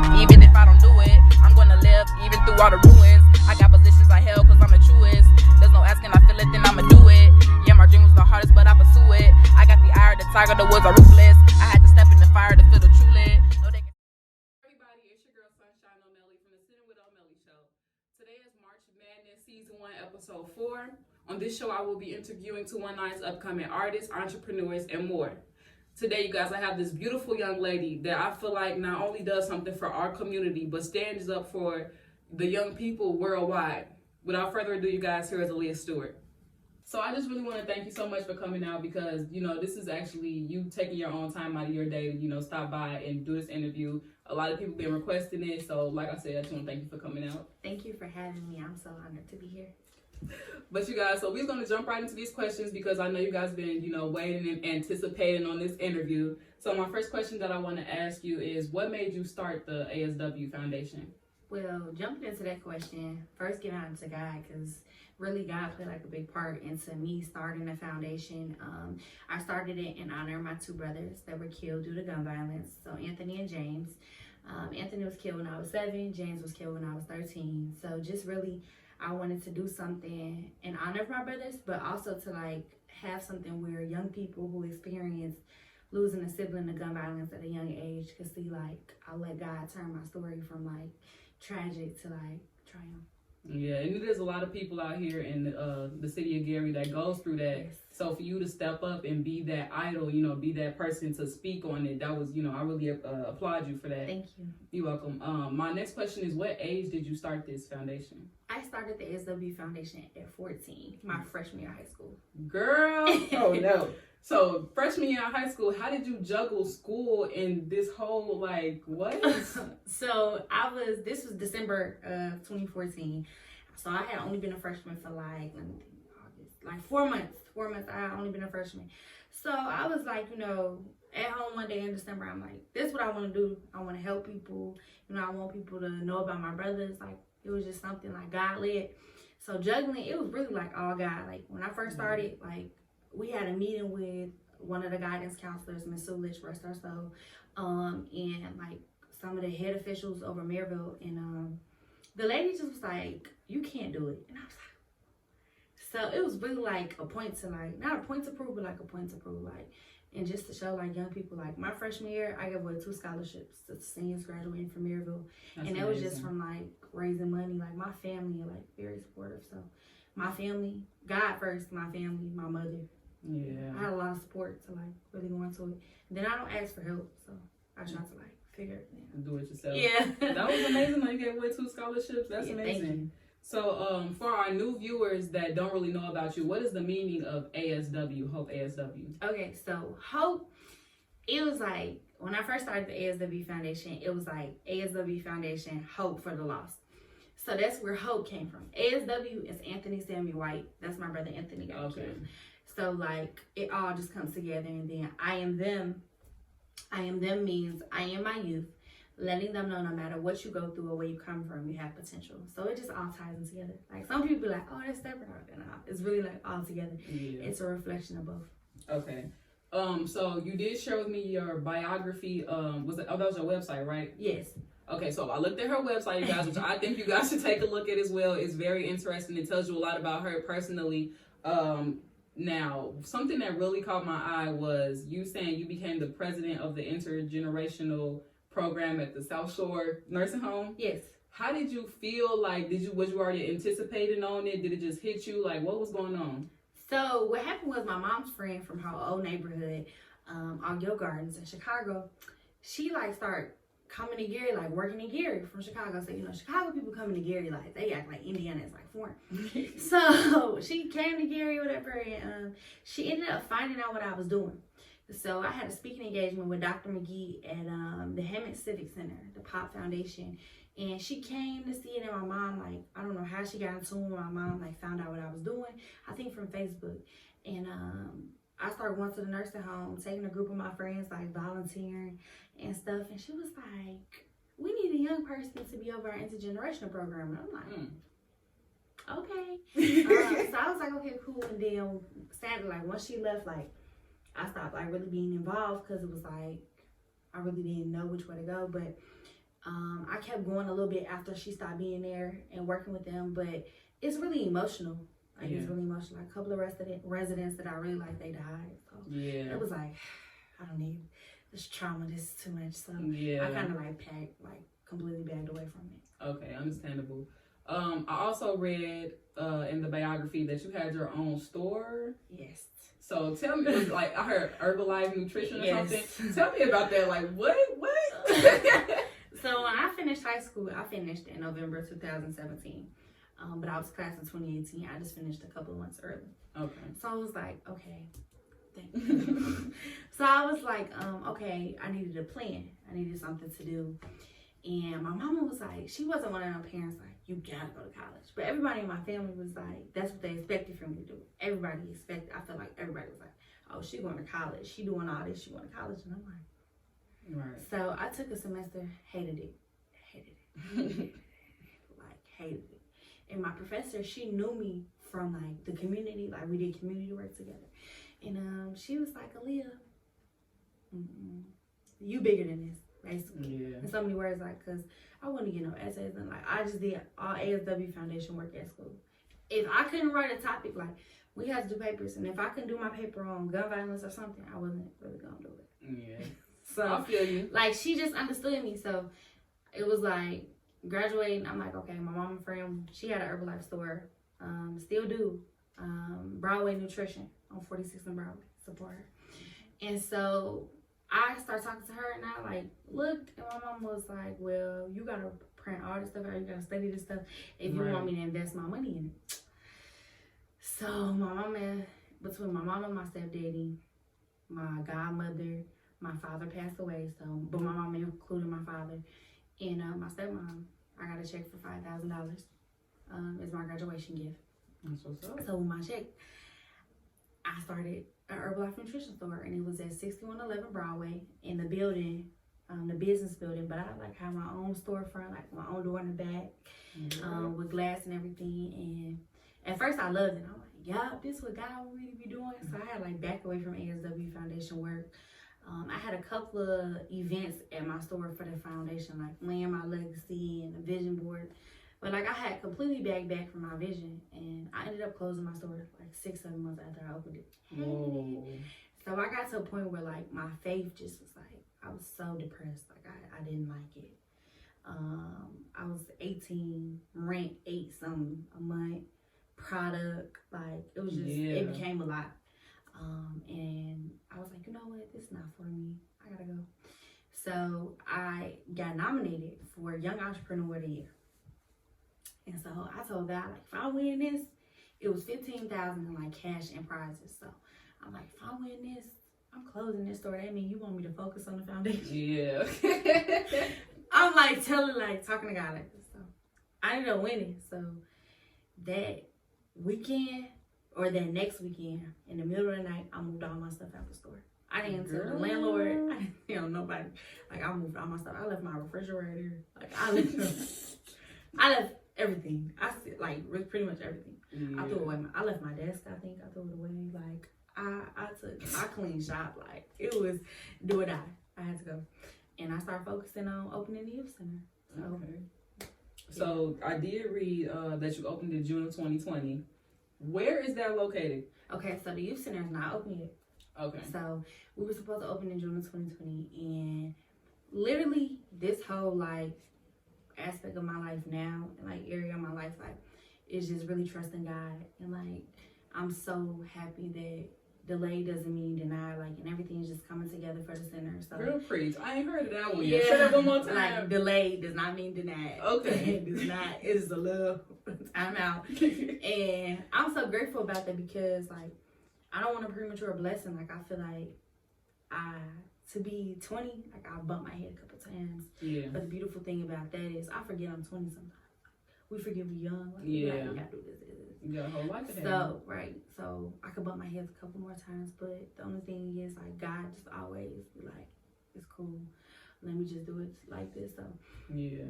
live, even if I don't do it. I'm gonna live, even through all the ruins. I got positions I held cause I'm the truest. There's no asking, I feel it, then I'ma do it. Yeah, my dream was the hardest, but I pursue it. I got the eye of the tiger, the woods are ruthless. I had to step in the fire to feel the true lit. No, they can... Everybody, it's your girl Sunshine O'Malley from the Sitting with O'Malley show. Today is March Madness Season 1, Episode 4. On this show, I will be interviewing 219's upcoming artists, entrepreneurs, and more. Today, you guys, I have this beautiful young lady that I feel like not only does something for our community, but stands up for the young people worldwide. Without further ado, you guys, here is Aaliyah Stewart. So I just really want to thank you so much for coming out because, this is actually you taking your own time out of your day to, stop by and do this interview. A lot of people been requesting it. So like I said, I just want to thank you for coming out. Thank you for having me. I'm so honored to be here. But you guys, so we're going to jump right into these questions because I know you guys been, waiting and anticipating on this interview. So my first question that I want to ask you is, what made you start the ASW Foundation? Well, jumping into that question, first giving out to God, because really God played like a big part into me starting the foundation. I started it in honor of my two brothers that were killed due to gun violence. So Anthony and James. Anthony was killed when I was 7. James was killed when I was 13. So just really, I wanted to do something in honor of my brothers, but also to have something where young people who experience losing a sibling to gun violence at a young age could see I'll let God turn my story from tragic to triumph. Yeah, and there's a lot of people out here in the city of Gary that goes through that. Yes. So for you to step up and be that idol, be that person to speak on it, that was, I really applaud you for that. Thank you. You're welcome. My next question is, what age did you start this foundation? I started the ASW Foundation at 14, my freshman year of high school. Girl, oh no. So freshman year of high school, how did you juggle school and this whole what? So this was December of 2014. So I had only been a freshman for August, 4 months. 4 months I had only been a freshman. So I was at home one day in December, I'm like, this is what I want to do. I want to help people. I want people to know about my brothers. It was just something God led. So juggling, it was really all God. When I first started, we had a meeting with one of the guidance counselors, Miss Sulich, rest her soul, and some of the head officials over Maryville, and the lady just was like, you can't do it. And I was like, so it was really a point to not a point to prove, but a point to prove, and just to show young people, my freshman year, I gave away 2 scholarships to seniors graduating from Maryville. That's and amazing. That was just from raising money. My family are very supportive. So my family, God first, my family, my mother. Yeah. I had a lot of support to really go into it. And then I don't ask for help, so I try to figure it out. Do it yourself. Yeah. That was amazing. You gave away 2 scholarships. That's amazing. Thank you. So for our new viewers that don't really know about you, what is the meaning of ASW, Hope ASW? Okay, so Hope, it was when I first started the ASW Foundation, it was ASW Foundation, Hope for the Lost. So that's where Hope came from. ASW is Anthony Samuel White. That's my brother Anthony got killed. So it all just comes together, and then I am them. I am them means I am my youth, letting them know no matter what you go through or where you come from, you have potential. So it just all ties in together. Some people be like, oh, that's separate. No, it's really all together. Yeah. It's a reflection of both. Okay. So you did share with me your biography. That was your website, right? Yes. Okay, so I looked at her website, you guys, which I think you guys should take a look at as well. It's very interesting. It tells you a lot about her personally. Now, something that really caught my eye was you saying you became the president of the intergenerational program at the South Shore Nursing Home. Yes. How did you feel? Was you already anticipating on it? Did it just hit you? What was going on? So what happened was my mom's friend from her old neighborhood, on Gill Gardens in Chicago, she started coming to Gary, working in Gary from Chicago. So, Chicago people coming to Gary, they act like Indiana is foreign. So she came to Gary, whatever, and she ended up finding out what I was doing. So I had a speaking engagement with Dr. McGee at the Hammond Civic Center, the Pop Foundation. And she came to see it, and my mom, I don't know how she got into it. My mom, found out what I was doing, I think from Facebook. And I started going to the nursing home, taking a group of my friends, volunteering and stuff. And she was like, we need a young person to be over our intergenerational program. And I'm like, okay. So I was like, okay, cool. And then sadly, once she left, I stopped really being involved because it was I really didn't know which way to go. But I kept going a little bit after she stopped being there and working with them, but it's really emotional. Like, it's really emotional. Like, a couple of residents that I really like, they died. So it was like, I don't need this trauma. This is too much. So I kind of like completely backed away from it. Okay, understandable. I also read in the biography that you had your own store. Yes. So tell me, like, I heard Herbalife Nutrition or something. Tell me about that. Like, what? So when I finished high school, I finished in November 2017. But I was class in 2018. I just finished a couple of months early. Okay. So I was like, okay, thank you. So I was like, okay, I needed a plan. I needed something to do. And my mama was like, she wasn't one of them parents like, you gotta go to college. But everybody in my family was like, that's what they expected from me to do. I felt like everybody was like, oh, she going to college. She doing all this. She going to college. And I'm like, right. So I took a semester, hated it. Like, hated it. And my professor, she knew me from like the community, like we did community work together. And she was like, Aaliyah, you bigger than this, basically. In so many words, like, cause I wouldn't get no essays and like I just did all ASW foundation work at school. If I couldn't write a topic, like we had to do papers, and if I couldn't do my paper on gun violence or something, I wasn't really gonna do it. So I feel you. Like, she just understood me. So it was like, graduating, I'm like, okay, my mom and friend, she had an Herbalife store, still do, Broadway Nutrition on 46th and Broadway, support her. And so I started talking to her, and I like looked, and my mom was like, well, you gotta print all this stuff out, you gotta study this stuff if you want me to invest my money in it. So between my mom and my stepdaddy, my godmother, my father passed away, so, but my mom included my father, and my stepmom, I got a check for $5,000 as my graduation gift. That's what's up. So with my check, I started an Herbalife Nutrition store, and it was at 6111 Broadway in the building, the business building. But I like had my own storefront, like my own door in the back, with glass and everything. And at first I loved it. I'm like, yeah, this is what God want me to be doing. So I had like back away from ASW Foundation work. I had a couple of events at my store for the foundation, like laying my legacy and a vision board. But like I had completely back from my vision, and I ended up closing my store like 6-7 months after I opened it. So I got to a point where like my faith just was like, I was so depressed. Like I didn't like it. I was 18, rent 8 something a month, product, like it was just, it became a lot. And I was like, you know what, this is not for me. I gotta go. So I got nominated for Young Entrepreneur of the Year. And so I told God, like, if I win this, it was $15,000 in like cash and prizes. So I'm like, if I win this, I'm closing this store. That means you want me to focus on the foundation. I'm like talking to God like this. So I ended up winning. So that weekend, or that next weekend, in the middle of the night, I moved all my stuff out the store. I didn't tell the landlord. I didn't tell nobody. Like, I moved all my stuff. I left my refrigerator. Like, I left everything. Pretty much everything. I threw away. I left my desk. I think I threw it away. Like, I cleaned shop. Like, it was do or die. I had to go, and I started focusing on opening the youth center. So I did read that you opened in June of 2020. Where is that located? Okay, so the youth center is not open yet. Okay. So we were supposed to open in June of 2020, and literally this whole like aspect of my life now, and like area of my life, like is just really trusting God, and like I'm so happy that delay doesn't mean deny, like, and everything's just coming together for the center. So real preach. I ain't heard of that one yet. Say that one more time. Like, delay does not mean denied. Okay. It does not. It's a little time out. And I'm so grateful about that, because like I don't want a premature blessing. Like, I feel like to be 20, like I bumped my head a couple times. Yeah. But the beautiful thing about that is I forget I'm 20 sometimes. We forget we're young. Like, we gotta do this. You got a whole life ahead. So, right. So I could bump my head a couple more times, but the only thing is, like, God just always be like, it's cool. Let me just do it like this. So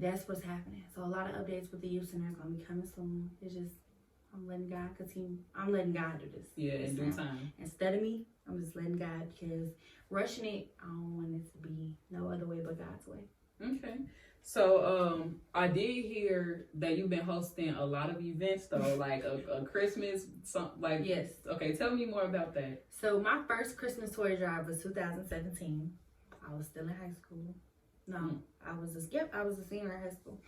that's what's happening. So a lot of updates with the youth center is gonna be coming soon. It's just I'm letting God continue. I'm letting God do this. Yeah, in due time. Instead of me, I'm just letting God, because rushing it, I don't want it to be no other way but God's way. Okay. So, I did hear that you've been hosting a lot of events though, like a Christmas, Yes. Okay, tell me more about that. So my first Christmas toy drive was 2017. I was still in high school. No, I was a senior in high school.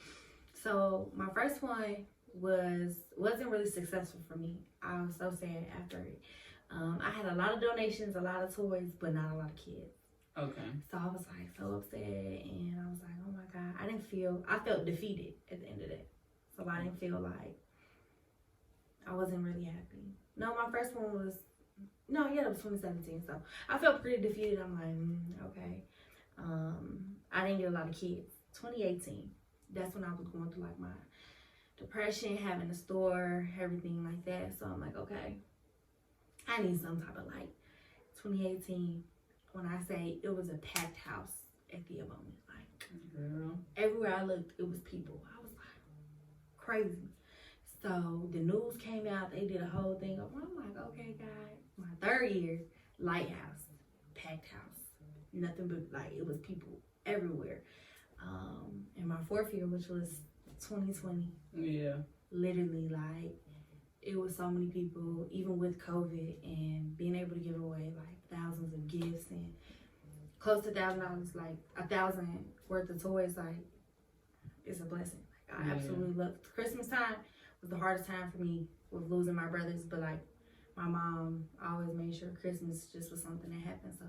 So my first one wasn't really successful for me. I was so sad after it. I had a lot of donations, a lot of toys, but not a lot of kids. Okay. So I was like so upset, and I was like, oh my God. I felt defeated at the end of that. So I didn't feel like, I wasn't really happy. No, my first one was, it was 2017. So I felt pretty defeated. I'm like, okay. I didn't get a lot of kids. 2018, that's when I was going through like my depression, having a store, everything like that. So I'm like, okay, I need some type of light. 2018, when I say it was a packed house at the moment, like everywhere I looked, it was people. I was like, crazy. So the news came out, they did a whole thing. I'm like, okay, guys, my third year, lighthouse, packed house, nothing but like it was people everywhere. And my fourth year, which was 2020, literally like it was so many people, even with COVID and being able to give away like thousands of gifts and close to $1,000, like $1,000 worth of toys. Like it's a blessing. Like, I absolutely love Christmas time. Was the hardest time for me with losing my brothers, but like my mom always made sure Christmas just was something that happened. So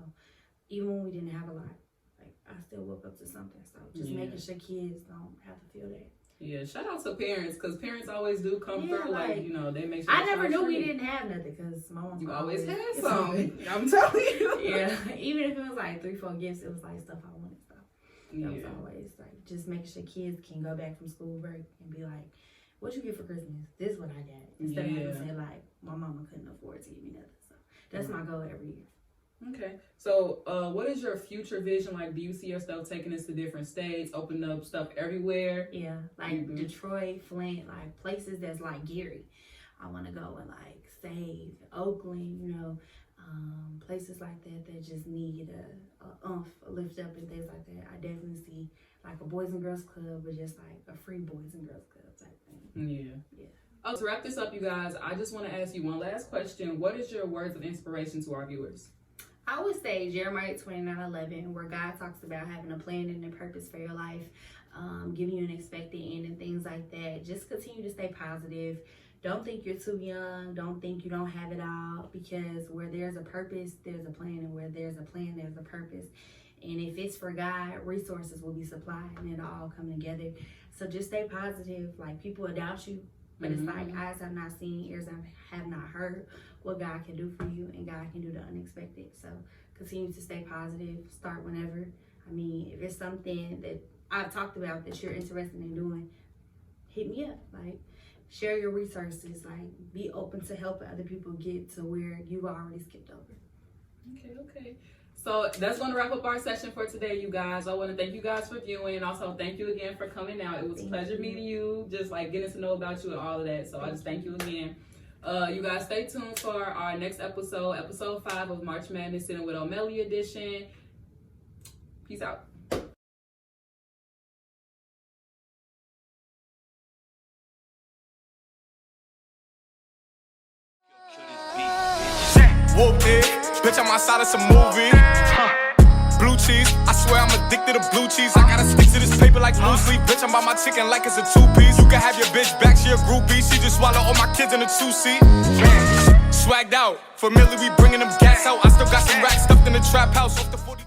even when we didn't have a lot, like I still woke up to something. So just making sure kids don't have to feel that. Yeah, shout out to parents, because parents always do come through, like, they make sure. I never knew we didn't have nothing, because my mom always had something. I'm telling you. Yeah, even if it was like 3-4 gifts, it was like stuff I wanted. So it was always like just making sure kids can go back from school break and be like, what you get for Christmas? This is what I got. Instead of having to say like, my mama couldn't afford to give me nothing. So that's my goal every year. Okay. So what is your future vision? Like, do you see yourself taking this to different states, opening up stuff everywhere? Yeah, like Detroit, Flint, like places that's like Gary. I want to go and like save Oakland, places like that just need a lift up and things like that. I definitely see like a Boys and Girls Club, but just like a free Boys and Girls Club type thing. Yeah. Oh, to wrap this up, you guys, I just want to ask you one last question. What is your words of inspiration to our viewers? I would say Jeremiah 29:11, where God talks about having a plan and a purpose for your life, giving you an expected end and things like that. Just continue to stay positive. Don't think you're too young. Don't think you don't have it all, because where there's a purpose, there's a plan, and where there's a plan, there's a purpose. And if it's for God, resources will be supplied and it'll all come together. So just stay positive. Like, people will doubt you, but it's like eyes have not seen, ears have not heard what God can do for you, and God can do the unexpected. So continue to stay positive. Start whenever. I mean, if it's something that I've talked about that you're interested in doing, hit me up. Like, share your resources. Like, be open to helping other people get to where you've already skipped over. Okay. So that's going to wrap up our session for today, you guys. I want to thank you guys for viewing, and also thank you again for coming out. It was a pleasure meeting you, just like getting to know about you and all of that. So I just thank you again. You guys stay tuned for our next episode, episode 5 of March Madness Sitting with O'Malley edition. Peace out. Whooped it, bitch, I'm outside of some movie. Blue cheese, I swear I'm addicted to blue cheese. I gotta stick to this paper like blue sleep. Bitch, I'm by my chicken like it's a 2-piece. You can have your bitch back, she a groupie. She just swallow all my kids in a 2-seat. Swagged out, familiar, we bringing them gas out. I still got some racks stuffed in the trap house off the 40.